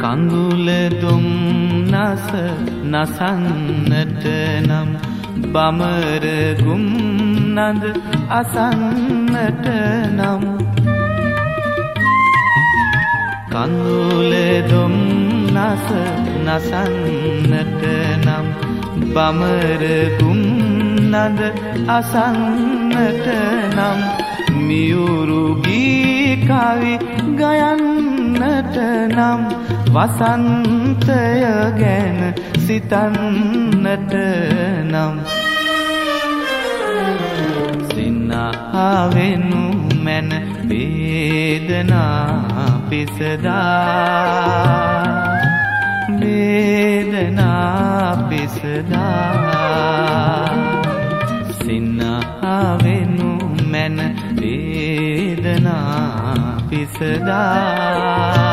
කඳුල දුම්නස නසන්නට නම් බමර ගුම් නඳ අසන්නට නම් කඳුල දුම්නස නසන්නට නම් බමර ගුම් නඳ අසන්නට නම් මියුරු ගී කවි ගයන්නට නම් වසන්තය ගැන සිතන්නට නම් සිනහවෙනු මැන වේදනා පිසදා වේදනා පිසදා සිනහවෙනු මැන වේදනා පිසදා